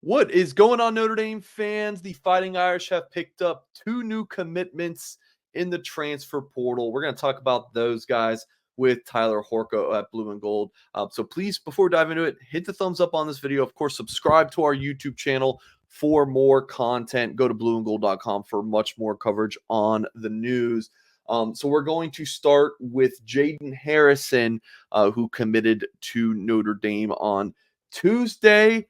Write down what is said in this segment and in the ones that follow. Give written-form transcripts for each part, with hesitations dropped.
What is going on, Notre Dame fans? The Fighting Irish have picked up 2 new commitments in the transfer portal. We're going to talk about those guys with Tyler Horko at Blue and Gold. So please, before we dive into it, hit the thumbs up on this video. Of course, subscribe to our YouTube channel for more content. Go to blueandgold.com for much more coverage on the news. So we're going to start with Jayden Harrison, who committed to Notre Dame on Tuesday.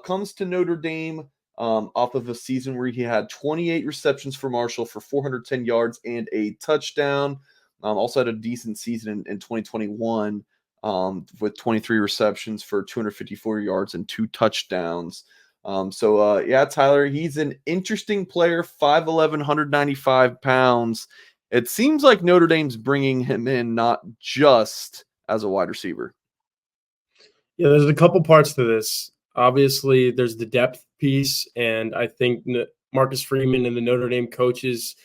Comes to Notre Dame off of a season where he had 28 receptions for Marshall for 410 yards and a touchdown. Also had a decent season in 2021 with 23 receptions for 254 yards and 2 touchdowns. Yeah, Tyler, he's an interesting player, 5'11", 195 pounds. It seems like Notre Dame's bringing him in not just as a wide receiver. Yeah, there's a couple parts to this. Obviously, there's the depth piece, and I think Marcus Freeman and the Notre Dame coaches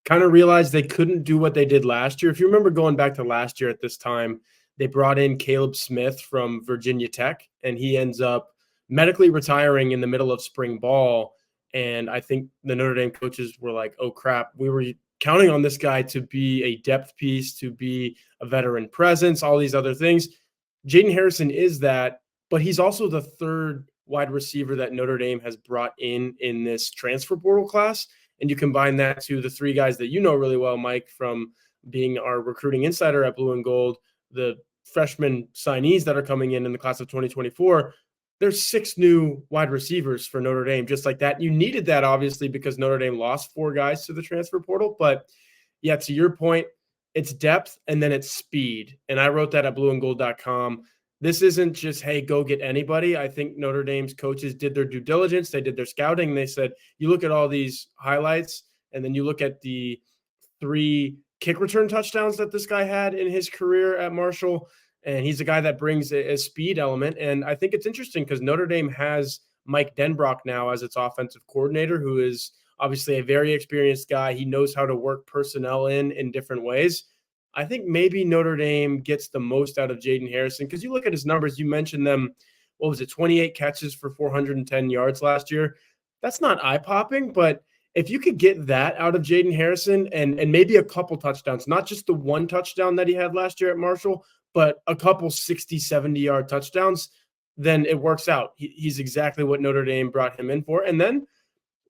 kind of realized they couldn't do what they did last year. If you remember going back to last year at this time, they brought in Caleb Smith from Virginia Tech, and he ends up medically retiring in the middle of spring ball. And I think the Notre Dame coaches were like, oh, crap, we were counting on this guy to be a depth piece, to be a veteran presence, all these other things. Jayden Harrison is that, but he's also the third wide receiver that Notre Dame has brought in this transfer portal class. And you combine that to the 3 guys that you know really well, Mike, from being our recruiting insider at Blue and Gold, the freshman signees that are coming in the class of 2024. There's 6 new wide receivers for Notre Dame, just like that. You needed that, obviously, because Notre Dame lost 4 guys to the transfer portal. But yeah, to your point, it's depth and then it's speed. And I wrote that at blueandgold.com. This isn't just, hey, go get anybody. I think Notre Dame's coaches did their due diligence. They did their scouting. They said, you look at all these highlights, and then you look at the 3 kick return touchdowns that this guy had in his career at Marshall. And he's a guy that brings a speed element. And I think it's interesting because Notre Dame has Mike Denbrock now as its offensive coordinator, who is obviously a very experienced guy. He knows how to work personnel in different ways. I think maybe Notre Dame gets the most out of Jayden Harrison because you look at his numbers, you mentioned them, 28 catches for 410 yards last year. That's not eye-popping, but if you could get that out of Jayden Harrison and maybe a couple touchdowns, not just the 1 touchdown that he had last year at Marshall, but a couple 60, 70-yard touchdowns, then it works out. He's exactly what Notre Dame brought him in for. And then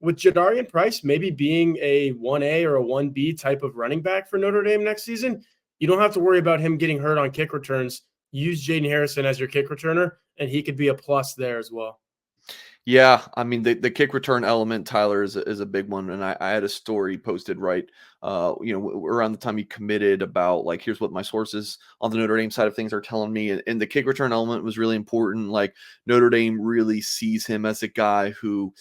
with Jadarian Price maybe being a 1A or a 1B type of running back for Notre Dame next season, you don't have to worry about him getting hurt on kick returns. Use Jayden Harrison as your kick returner, and he could be a plus there as well. Yeah, I mean, the kick return element, Tyler, is a big one. And I had a story posted around the time he committed about, like, here's what my sources on the Notre Dame side of things are telling me. And the kick return element was really important. Like, Notre Dame really sees him as a guy who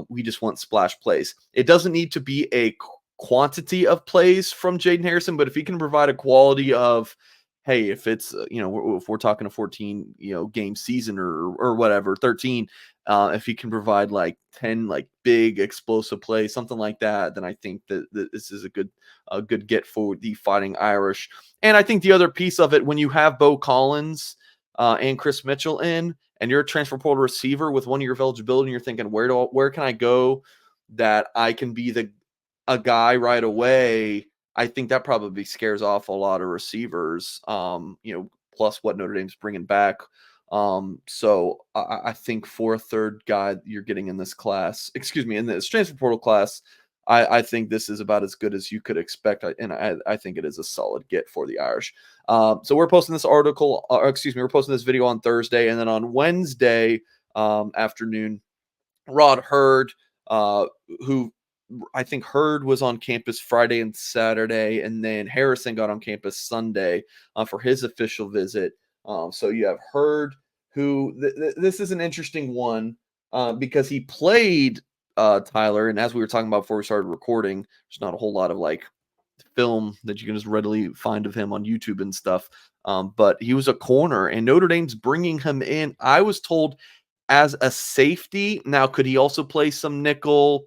we just want splash plays. It doesn't need to be a quantity of plays from Jayden Harrison, but if he can provide a quality of, hey, if it's, if we're talking a 14, game season or whatever, 13, if he can provide like 10, like big explosive plays, something like that, then I think that this is a good get for the Fighting Irish. And I think the other piece of it, when you have Bo Collins and Chris Mitchell in, and you're a transfer portal receiver with 1 year of eligibility, and you're thinking, where can I go that I can be a guy right away? I think that probably scares off a lot of receivers, plus what Notre Dame's bringing back. So I think for a third guy you're getting in this class, in this transfer portal class, I think this is about as good as you could expect. And I think it is a solid get for the Irish. So we're posting this we're posting this video on Thursday, and then on Wednesday afternoon, Rod Heard, who I think Heard was on campus Friday and Saturday, and then Harrison got on campus Sunday for his official visit. So you have Heard, who this is an interesting one because he played Tyler, and as we were talking about before we started recording, there's not a whole lot of like film that you can just readily find of him on YouTube and stuff. But he was a corner, and Notre Dame's bringing him in, I was told, as a safety. Now, could he also play some nickel?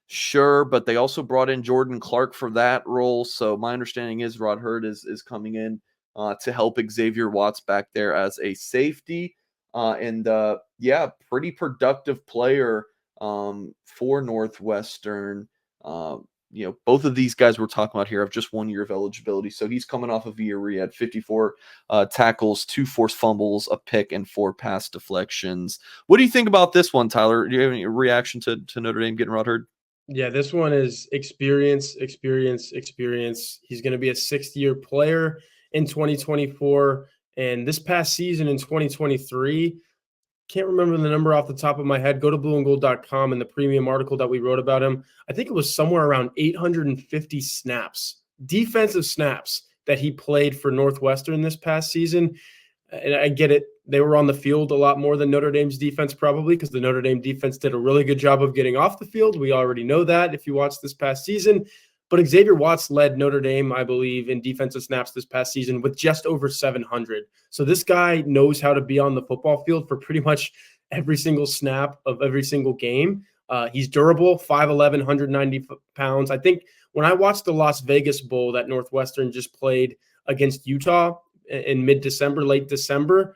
Sure, but they also brought in Jordan Clark for that role. So my understanding is Rod Heard is coming in to help Xavier Watts back there as a safety. Yeah, pretty productive player for Northwestern. Both of these guys we're talking about here have just 1 year of eligibility. So he's coming off of a year where he had 54 tackles, 2 forced fumbles, a pick, and 4 pass deflections. What do you think about this one, Tyler? Do you have any reaction to Notre Dame getting Rod Heard? Yeah, this one is experience, experience, experience. He's going to be a sixth-year player in 2024. And this past season in 2023, can't remember the number off the top of my head. Go to blueandgold.com and the premium article that we wrote about him. I think it was somewhere around 850 snaps, defensive snaps that he played for Northwestern this past season. And I get it. They were on the field a lot more than Notre Dame's defense, probably because the Notre Dame defense did a really good job of getting off the field. We already know that if you watch this past season. But Xavier Watts led Notre Dame, I believe, in defensive snaps this past season with just over 700. So this guy knows how to be on the football field for pretty much every single snap of every single game. He's durable, 5'11", 190 pounds. I think when I watched the Las Vegas Bowl that Northwestern just played against Utah in mid-December, late December,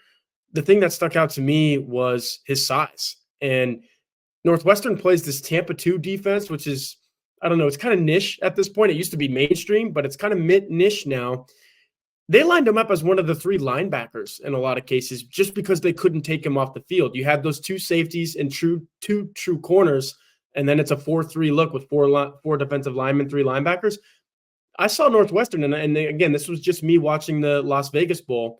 the thing that stuck out to me was his size. And Northwestern plays this Tampa 2 defense, which is, I don't know, it's kind of niche at this point. It used to be mainstream, but it's kind of niche now. They lined him up as one of the 3 linebackers in a lot of cases just because they couldn't take him off the field. You had those 2 safeties and two true corners, and then it's a 4-3 look with 4 defensive linemen, 3 linebackers. I saw Northwestern, and again, this was just me watching the Las Vegas Bowl.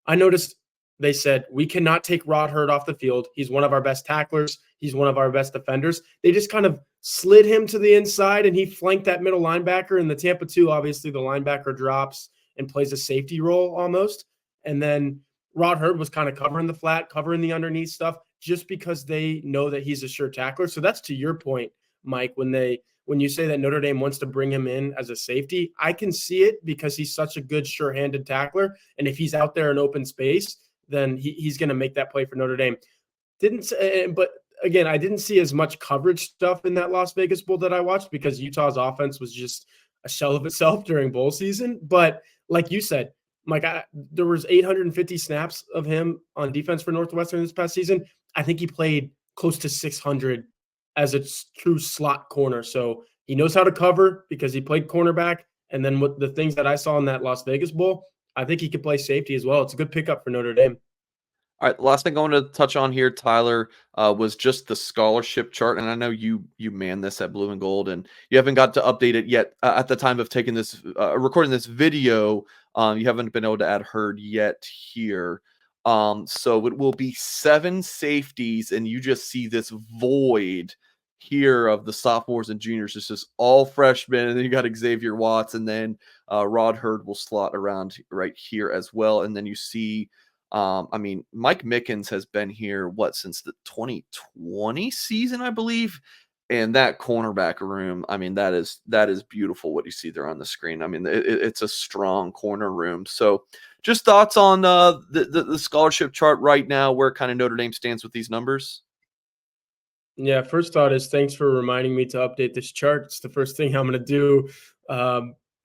I noticed they said, we cannot take Rod Heard off the field. He's one of our best tacklers. He's one of our best defenders. They just kind of slid him to the inside, and he flanked that middle linebacker. And the Tampa 2, obviously, the linebacker drops and plays a safety role almost. And then Rod Heard was kind of covering the flat, covering the underneath stuff, just because they know that he's a sure tackler. So that's to your point, Mike, when you say that Notre Dame wants to bring him in as a safety, I can see it because he's such a good, sure-handed tackler. And if he's out there in open space, then he's going to make that play for Notre Dame. But again, I didn't see as much coverage stuff in that Las Vegas Bowl that I watched because Utah's offense was just a shell of itself during bowl season. But like you said, Mike, there was 850 snaps of him on defense for Northwestern this past season. I think he played close to 600 as a true slot corner. So he knows how to cover because he played cornerback. And then with the things that I saw in that Las Vegas Bowl, I think he could play safety as well. It's a good pickup for Notre Dame. All right, the last thing I want to touch on here, Tyler, was just the scholarship chart. And I know you man this at Blue and Gold, and you haven't got to update it yet. At the time of taking this, recording this video, you haven't been able to add Heard yet here. So it will be 7 safeties, and you just see this void here of the sophomores and juniors. It's just all freshmen, and then you got Xavier Watts, and then Rod Heard will slot around right here as well. And then you see, Mike Mickens has been here, since the 2020 season, I believe. And that cornerback room, that is beautiful what you see there on the screen. It's a strong corner room. So just thoughts on the scholarship chart right now, where kind of Notre Dame stands with these numbers? Yeah, first thought is thanks for reminding me to update this chart. It's the first thing I'm going to do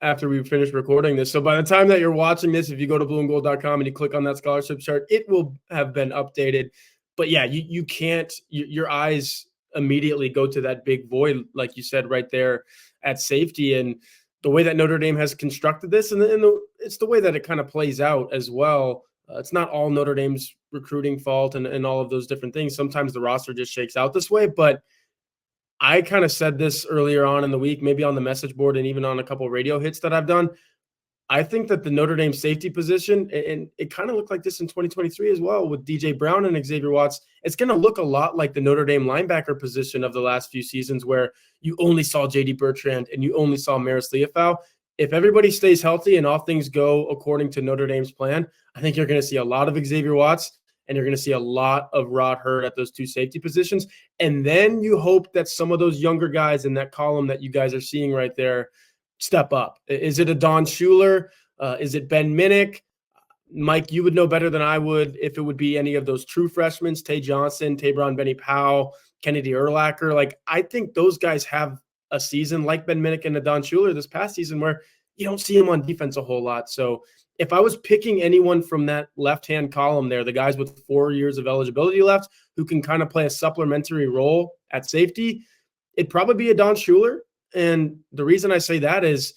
after we finish recording this. So by the time that you're watching this, if you go to blueandgold.com and you click on that scholarship chart, it will have been updated. But yeah, you can't, your eyes immediately go to that big void, like you said, right there at safety. And the way that Notre Dame has constructed this, and it's the way that it kind of plays out as well. It's not all Notre Dame's recruiting fault and all of those different things. Sometimes the roster just shakes out this way. But I kind of said this earlier on in the week, maybe on the message board and even on a couple of radio hits that I've done. I think that the Notre Dame safety position, and it kind of looked like this in 2023 as well with DJ Brown and Xavier Watts, it's going to look a lot like the Notre Dame linebacker position of the last few seasons where you only saw J.D. Bertrand and you only saw Maris Liufau. If everybody stays healthy and all things go according to Notre Dame's plan, I think you're going to see a lot of Xavier Watts and you're going to see a lot of Rod Heard at those 2 safety positions. And then you hope that some of those younger guys in that column that you guys are seeing right there step up. Is it a Don Schuler? Is it Ben Minnick? Mike, you would know better than I would if it would be any of those true freshmen, Tay Johnson, Tabron Benny Powell, Kennedy Urlacher. Like, I think those guys have a season like Ben Minnick and a Don Schuler this past season where you don't see him on defense a whole lot. So if I was picking anyone from that left-hand column there, the guys with 4 years of eligibility left who can kind of play a supplementary role at safety, it'd probably be a Don Schuler. And the reason I say that is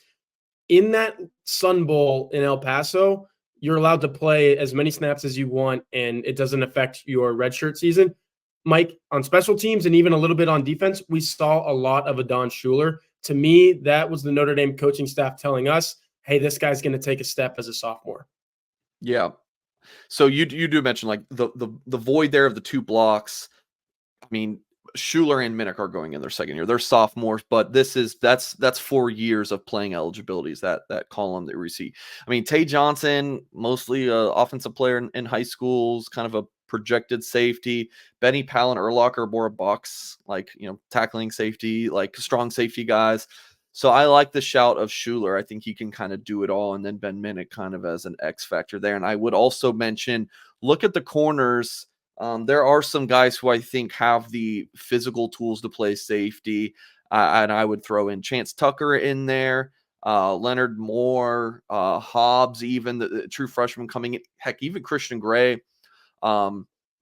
in that Sun Bowl in El Paso, you're allowed to play as many snaps as you want, and it doesn't affect your redshirt season. Mike, on special teams and even a little bit on defense, we saw a lot of a Don Schuler. To me, that was the Notre Dame coaching staff telling us, hey, this guy's going to take a step as a sophomore. Yeah. So you do mention like the void there of the 2 blocks. I mean, Schuler and Minnick are going in their second year. They're sophomores, but that's 4 years of playing eligibilities, that column that we see. I mean, Tay Johnson, mostly a offensive player in high schools, kind of a projected safety. Benny Pallin, Urlacher, more box, like, tackling safety, like strong safety guys. So I like the shout of Schuler. I think he can kind of do it all. And then Ben Minnick kind of as an X factor there. And I would also mention, look at the corners. There are some guys who I think have the physical tools to play safety. And I would throw in Chance Tucker in there, Leonard Moore, Hobbs, even the true freshman coming in. Heck, even Christian Gray.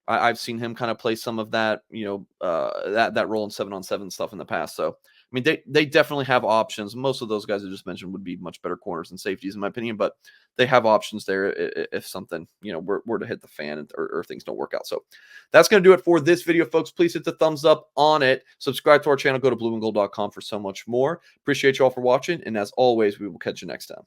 I've seen him kind of play some of that, that role in 7-on-7 stuff in the past. So, I mean, they definitely have options. Most of those guys I just mentioned would be much better corners and safeties, in my opinion, but they have options there if something, were to hit the fan or things don't work out. So that's going to do it for this video, folks. Please hit the thumbs up on it. Subscribe to our channel. Go to blueandgold.com for so much more. Appreciate you all for watching. And as always, we will catch you next time.